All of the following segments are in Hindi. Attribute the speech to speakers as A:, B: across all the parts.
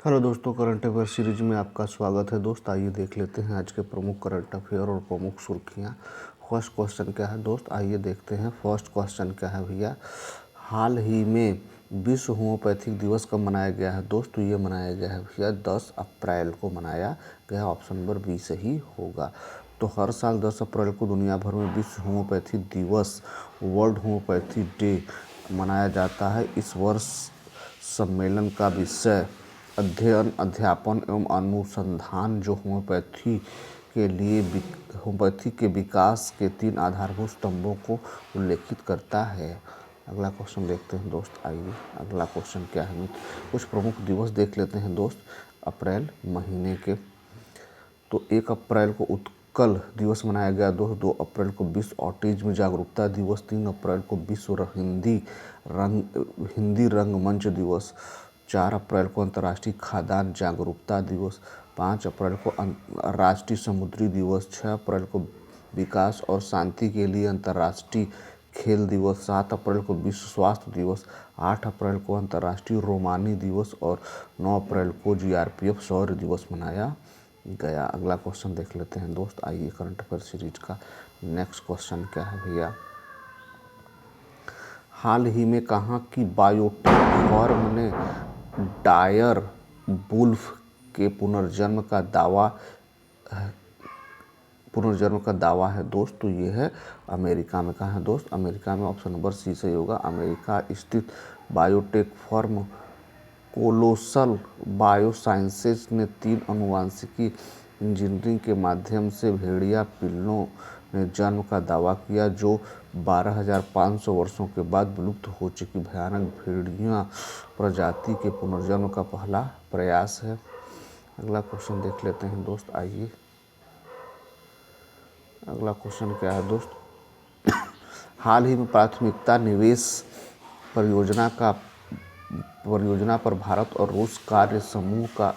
A: हेलो दोस्तों, करंट अफेयर सीरीज में आपका स्वागत है। दोस्त आइए देख लेते हैं आज के प्रमुख करंट अफेयर और प्रमुख सुर्खियां। फर्स्ट क्वेश्चन क्या है दोस्त, आइए देखते हैं। फर्स्ट क्वेश्चन क्या है भैया, हाल ही में विश्व होम्योपैथिक दिवस कब मनाया गया है दोस्त? तो ये मनाया गया है भैया 10 अप्रैल को मनाया गया। ऑप्शन नंबर बी सही होगा। तो हर साल 10 अप्रैल को दुनिया भर में विश्व होम्योपैथी दिवस, वर्ल्ड होम्योपैथी डे मनाया जाता है। इस वर्ष सम्मेलन का विषय अध्ययन, अध्यापन एवं अनुसंधान जो होम्योपैथी के विकास के 3 आधारभूत स्तंभों को उल्लेखित करता है। अगला क्वेश्चन देखते हैं दोस्त। आइए अगला क्वेश्चन क्या है मित्र, कुछ प्रमुख दिवस देख लेते हैं दोस्त अप्रैल महीने के। तो 1 अप्रैल को उत्कल दिवस मनाया गया दोस्त। 2 अप्रैल को विश्व ऑटिज्म जागरूकता दिवस। 3 अप्रैल को विश्व हिंदी रंगमंच दिवस। 4 अप्रैल को अंतर्राष्ट्रीय खाद्यान्न जागरूकता दिवस। 5 अप्रैल को राष्ट्रीय समुद्री दिवस। 6 अप्रैल को विकास और शांति के लिए अंतर्राष्ट्रीय खेल दिवस। 7 अप्रैल को विश्व स्वास्थ्य दिवस। 8 अप्रैल को अंतर्राष्ट्रीय रोमानी दिवस और 9 अप्रैल को जीआरपीएफ शौर्य दिवस मनाया गया। अगला क्वेश्चन देख लेते हैं दोस्त। आइए करंट अफेयर सीरीज का नेक्स्ट क्वेश्चन क्या है भैया, हाल ही में कहाँ की बायोटेक फर्म ने डायर वुल्फ के पुनर्जन्म का दावा है दोस्त? तो ये है अमेरिका में। कहाँ है दोस्त? अमेरिका में। ऑप्शन नंबर सी सही होगा। अमेरिका स्थित बायोटेक फर्म कोलोसल बायोसाइंसेज ने 3 आनुवांशिकी इंजीनियरिंग के माध्यम से भेड़िया पिल्लों में जन्म का दावा किया, जो 12,500 वर्षों के बाद विलुप्त हो चुकी भयानक भेड़िया प्रजाति के पुनर्जन्म का पहला प्रयास है। अगला क्वेश्चन देख लेते हैं दोस्त। आइए अगला क्वेश्चन क्या है दोस्त, हाल ही में प्राथमिकता निवेश परियोजना पर भारत और रूस कार्य समूह का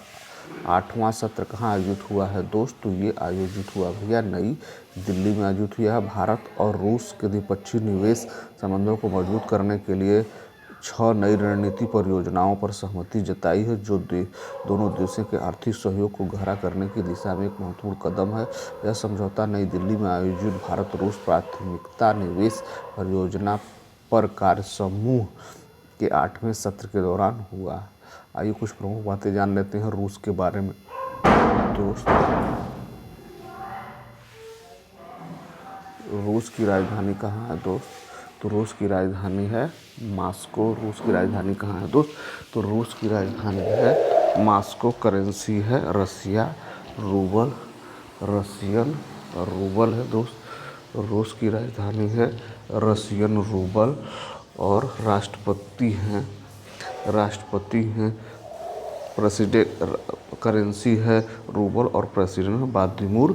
A: 8वां सत्र कहाँ आयोजित हुआ है दोस्त? तो ये आयोजित हुआ भैया नई दिल्ली में आयोजित हुआ है। भारत और रूस के द्विपक्षीय निवेश संबंधों को मजबूत करने के लिए 6 नई रणनीति परियोजनाओं पर सहमति जताई है, जो दोनों देशों के आर्थिक सहयोग को गहरा करने की दिशा में एक महत्वपूर्ण कदम है। यह समझौता नई दिल्ली में आयोजित भारत रूस प्राथमिकता निवेश परियोजना पर कार्य समूह के 8वें सत्र के दौरान हुआ। आइए कुछ प्रमुख बातें जान लेते हैं रूस के बारे में दोस्त। रूस की राजधानी कहाँ है दोस्त? तो रूस की राजधानी है मॉस्को। रूस की राजधानी कहाँ है दोस्त? तो रूस की राजधानी है मॉस्को। करेंसी है रसिया रूबल, रसियन रूबल है दोस्त। रूस की राजधानी है रसियन रूबल और राष्ट्रपति हैं प्रेसिडेंट। करेंसी है रूबल और प्रेसिडेंट व्लादिमीर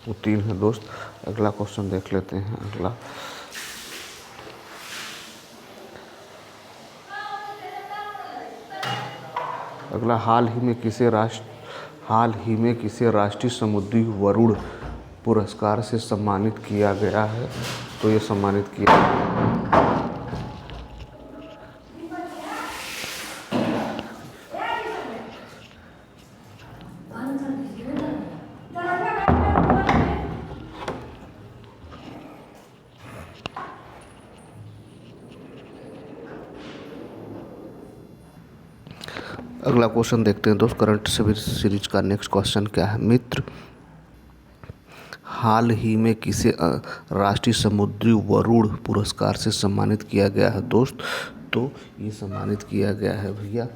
A: पुतिन है दोस्त। अगला क्वेश्चन देख लेते हैं। अगला हाल ही में किसे राष्ट्रीय समुद्री वरुण पुरस्कार से सम्मानित किया गया है? तो ये सम्मानित किया अगला क्वेश्चन देखते हैं दोस्त करंट सीरीज का नेक्स्ट क्वेश्चन क्या है मित्र, हाल ही में किसे राष्ट्रीय समुद्री वरुण पुरस्कार से सम्मानित किया गया है दोस्त? तो ये सम्मानित किया गया है भैया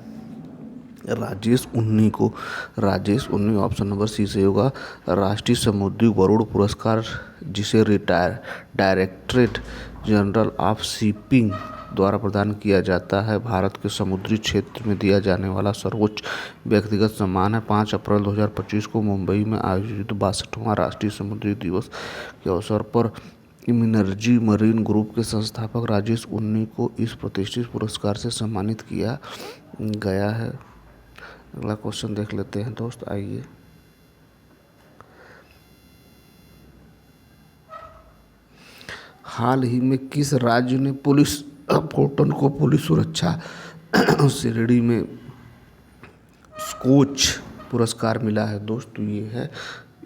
A: राजेश उन्नी को। राजेश उन्नी ऑप्शन नंबर सी से होगा। राष्ट्रीय समुद्री वरुण पुरस्कार, जिसे डायरेक्टरेट जनरल ऑफ शिपिंग द्वारा प्रदान किया जाता है, भारत के समुद्री क्षेत्र में दिया जाने वाला सर्वोच्च व्यक्तिगत सम्मान है। 5 अप्रैल 2025 को मुंबई में आयोजित 62वां राष्ट्रीय समुद्री दिवस के अवसर पर इमर्जी मरीन ग्रुप के संस्थापक राजेश उन्नी को इस प्रतिष्ठित पुरस्कार से सम्मानित किया गया है। अगला क्वेश्चन देख लेते हैं दोस्त। आइए हाल ही में किस राज्य ने पुलिस पोर्टल को पुलिस सुरक्षा श्रेणी में स्कोच पुरस्कार मिला है दोस्त, तो ये है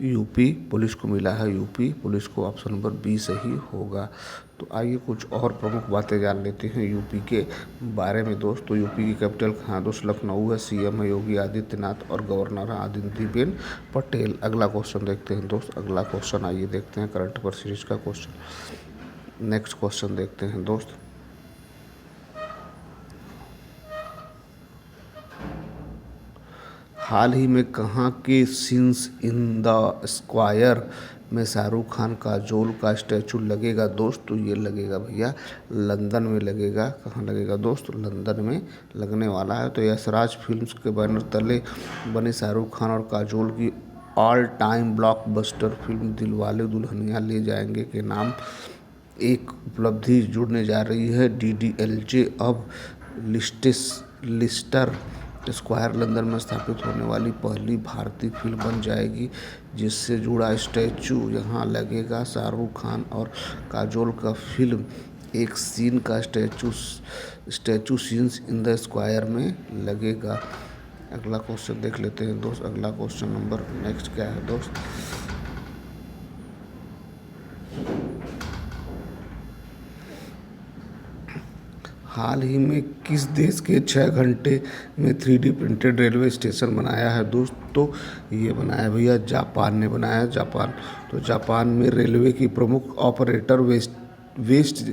A: यूपी पुलिस को मिला है, यूपी पुलिस को। ऑप्शन नंबर बी सही होगा। तो आइए कुछ और प्रमुख बातें जान लेते हैं यूपी के बारे में दोस्त। तो यूपी की कैपिटल कहाँ दोस्त? लखनऊ है। सीएम है योगी आदित्यनाथ और गवर्नर है आदित्यबेन पटेल। अगला क्वेश्चन देखते हैं दोस्त। अगला क्वेश्चन आइए देखते हैं, करंट अफेयर सीरीज का क्वेश्चन। नेक्स्ट क्वेश्चन देखते हैं दोस्त। हाल ही में कहाँ के सीन्स इन द स्क्वायर में शाहरुख खान काजोल का स्टैचू लगेगा दोस्त? तो ये लगेगा भैया लंदन में लगेगा। कहाँ लगेगा दोस्त? लंदन में लगने वाला है। तो यशराज फिल्म्स के बैनर तले बने शाहरुख खान और काजोल की all time blockbuster film Dilwale Dulhania ले जाएंगे के नाम एक उपलब्धि जुड़ने जा रही है। DDLJ अब लिस्टर स्क्वायर लंदन में स्थापित होने वाली पहली भारतीय फिल्म बन जाएगी, जिससे जुड़ा स्टैचू यहाँ लगेगा। शाहरुख खान और काजोल का फिल्म एक सीन का statue scenes in the square में लगेगा। अगला क्वेश्चन देख लेते हैं दोस्त। अगला क्वेश्चन नंबर नेक्स्ट क्या है दोस्त? हाल ही में किस देश के 6 घंटे में 3D प्रिंटेड रेलवे स्टेशन बनाया है दोस्त? तो ये बनाया भैया जापान ने बनाया, जापान। तो जापान में रेलवे की प्रमुख operator West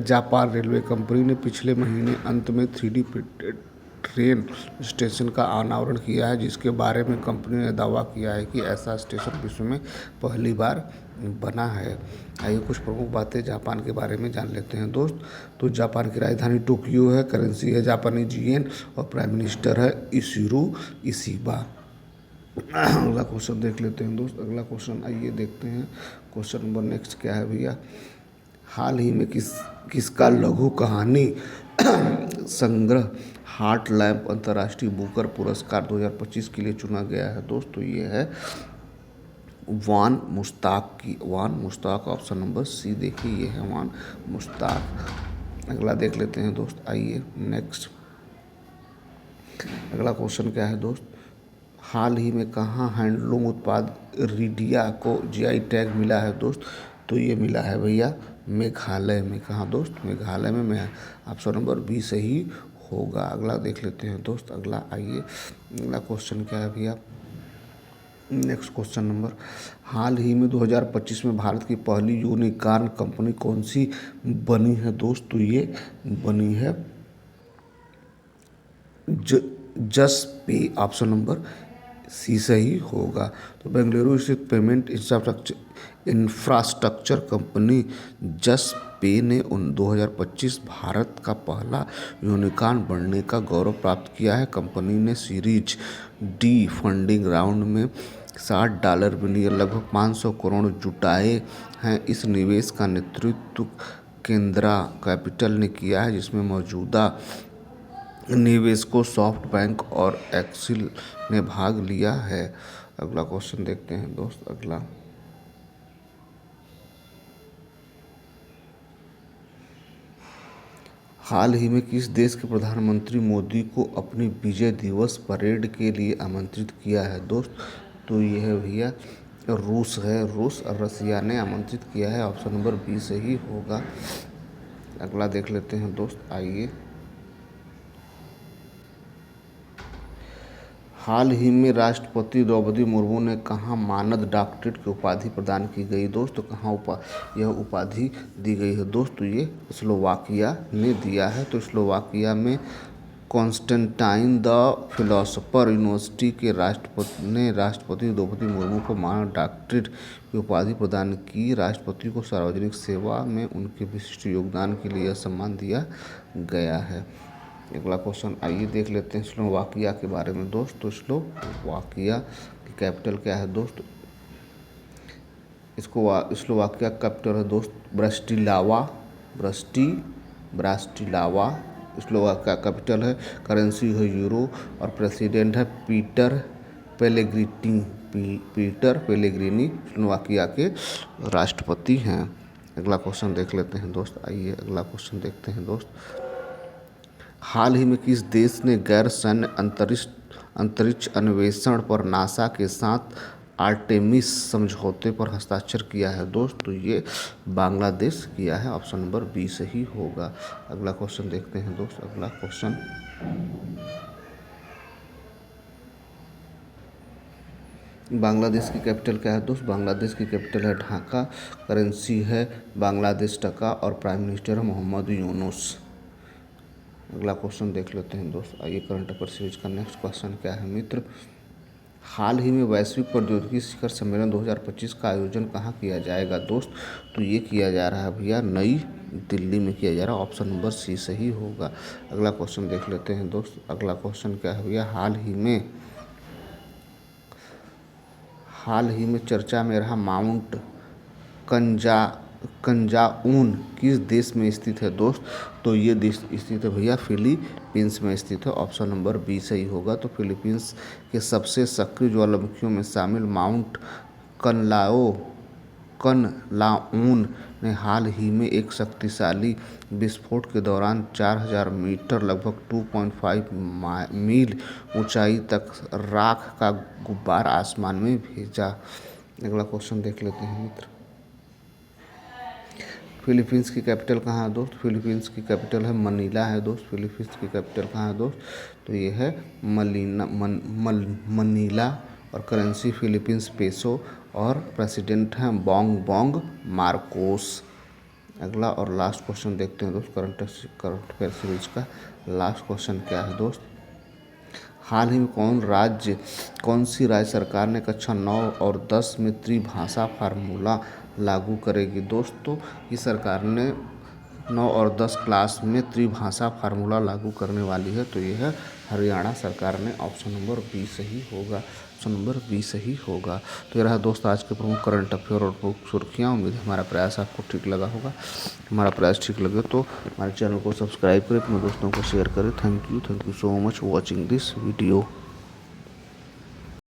A: Japan Railway Company ने पिछले महीने अंत में 3D प्रिंटेड ट्रेन स्टेशन का अनावरण किया है, जिसके बारे में कंपनी ने दावा किया है कि ऐसा स्टेशन विश्व में पहली बार बना है। आइए कुछ प्रमुख बातें जापान के बारे में जान लेते हैं दोस्त। तो जापान की राजधानी टोक्यो है, करेंसी है जापानी येन और प्राइम मिनिस्टर है इशिरो इशिबा। अगला क्वेश्चन देख लेते हैं दोस्त। अगला क्वेश्चन आइए देखते हैं। क्वेश्चन नंबर नेक्स्ट क्या है भैया? हाल ही में किसका लघु कहानी संग्रह हार्ट लैम्प अंतर्राष्ट्रीय बुकर पुरस्कार 2025 के लिए चुना गया है दोस्त? तो ये है वान मुश्ताक। ऑप्शन नंबर सी देखिए, ये है वान मुश्ताक। अगला देख लेते हैं दोस्त। आइए नेक्स्ट। अगला क्वेश्चन क्या है दोस्त? हाल ही में कहाँ हैंडलूम उत्पाद रिडिया को जीआई टैग मिला है दोस्त? तो ये मिला है भैया मेघालय में। कहाँ दोस्त? मेघालय में। ऑप्शन नंबर बी सही होगा। अगला देख लेते हैं दोस्त। अगला आइए, अगला क्वेश्चन क्या है भैया? नेक्स्ट क्वेश्चन नंबर, हाल ही में 2025 में भारत की पहली यूनिकॉर्न कंपनी कौन सी बनी है दोस्त? तो ये बनी है जसपे। ऑप्शन नंबर सी सही होगा। तो बेंगलुरु स्थित पेमेंट इंफ्रास्ट्रक्चर कंपनी जसपे ने 2025 भारत का पहला यूनिकॉर्न बनने का गौरव प्राप्त किया है। कंपनी ने सीरीज डी फंडिंग राउंड में $60 बिलियन लगभग 500 करोड़ जुटाए हैं। इस निवेश का नेतृत्व केंद्रा कैपिटल ने किया है, जिसमें मौजूदा निवेशकों सॉफ्टबैंक और एक्सिल ने भाग लिया है। अगला क्वेश्चन देखते हैं दोस्त। अगला, हाल ही में किस देश के प्रधानमंत्री मोदी को अपनी विजय दिवस परेड के लिए आमंत्रित किया है दोस्त? तो यह है भैया रूस है। रूस और रसिया ने आमंत्रित किया है। ऑप्शन नंबर बी सही होगा। अगला देख लेते हैं दोस्त। आइए, हाल ही में राष्ट्रपति द्रौपदी मुर्मू ने कहाँ मानद डॉक्टरेट की उपाधि प्रदान की गई दोस्त? तो कहाँ यह उपाधि दी गई है दोस्त? तो ये स्लोवाकिया ने दिया है। तो स्लोवाकिया में कॉन्स्टेंटाइन द फिलोसोफर यूनिवर्सिटी के राष्ट्रपति ने राष्ट्रपति द्रौपदी मुर्मू को मानद डॉक्टरेट की उपाधि प्रदान की। राष्ट्रपति को सार्वजनिक सेवा में उनके विशिष्ट योगदान के लिए यह सम्मान दिया गया है। अगला क्वेश्चन आइए देख लेते हैं स्लोवाकिया के बारे में दोस्त। तो स्लोवाकिया की कैपिटल क्या है दोस्त? स्लोवाकिया का कैपिटल है दोस्त ब्रास्टिलावा। स्लोवाकिया का कैपिटल है, करेंसी है यूरो और प्रेसिडेंट है पीटर पेलेग्रिनी स्लोवाकिया के राष्ट्रपति हैं। अगला क्वेश्चन देख लेते हैं दोस्त। आइए अगला क्वेश्चन देखते हैं दोस्त। हाल ही में किस देश ने गैर सैन्य अंतरिक्ष अन्वेषण पर नासा के साथ आर्टेमिस समझौते पर हस्ताक्षर किया है दोस्त? तो ये बांग्लादेश किया है। ऑप्शन नंबर बी सही होगा। अगला क्वेश्चन देखते हैं दोस्त। अगला क्वेश्चन, बांग्लादेश की कैपिटल क्या है दोस्त? बांग्लादेश की कैपिटल है ढाका, करेंसी है बांग्लादेश टका और प्राइम मिनिस्टर है मोहम्मद यूनुस। अगला क्वेश्चन देख लेते हैं दोस्त। आइए करंट अफेयर सीरीज का नेक्स्ट क्वेश्चन क्या है मित्र? हाल ही में वैश्विक प्रौद्योगिकी शिखर सम्मेलन 2025 का आयोजन कहाँ किया जाएगा दोस्त? तो ये किया जा रहा है भैया नई दिल्ली में किया जा रहा है। ऑप्शन नंबर सी सही होगा। अगला क्वेश्चन देख लेते हैं दोस्त। अगला क्वेश्चन क्या है भैया? हाल ही में चर्चा में रहा माउंट कंजा कंजाउन किस देश में स्थित है दोस्त? तो ये देश स्थित है भैया फिलीपींस में स्थित है। ऑप्शन नंबर बी सही होगा। तो फिलीपींस के सबसे सक्रिय ज्वालामुखियों में शामिल माउंट कनलाउन ने हाल ही में एक शक्तिशाली विस्फोट के दौरान 4000 मीटर लगभग 2.5 मील ऊंचाई तक राख का गुब्बार आसमान में भेजा। अगला क्वेश्चन देख लेते हैं मित्र। फिलीपींस की कैपिटल कहाँ है दोस्त? फिलीपींस की कैपिटल है मनीला है दोस्त। फिलीपींस की कैपिटल कहाँ है दोस्त? तो ये है मनीला और करेंसी फिलीपींस पेसो और प्रेसिडेंट हैं बोंग मार्कोस। अगला और लास्ट क्वेश्चन देखते हैं दोस्त करंट अफेयर सीरीज का। लास्ट क्वेश्चन क्या है दोस्त? हाल ही में कौन सी राज्य सरकार ने कक्षा 9 और 10 में त्रिभाषा फार्मूला लागू करेगी दोस्तों? ये सरकार ने 9 और 10 क्लास में त्रिभाषा फार्मूला लागू करने वाली है। तो ये है हरियाणा सरकार ने। ऑप्शन नंबर बी सही होगा। ऑप्शन नंबर बी सही होगा। तो ये रहा दोस्त आज के प्रमुख करंट अफेयर और प्रमुख सुर्खियाँ। उम्मीद है हमारा प्रयास आपको ठीक लगा होगा। हमारा प्रयास ठीक लगे तो हमारे चैनल को सब्सक्राइब करें, अपने दोस्तों को शेयर करें। Thank you so much watching this video.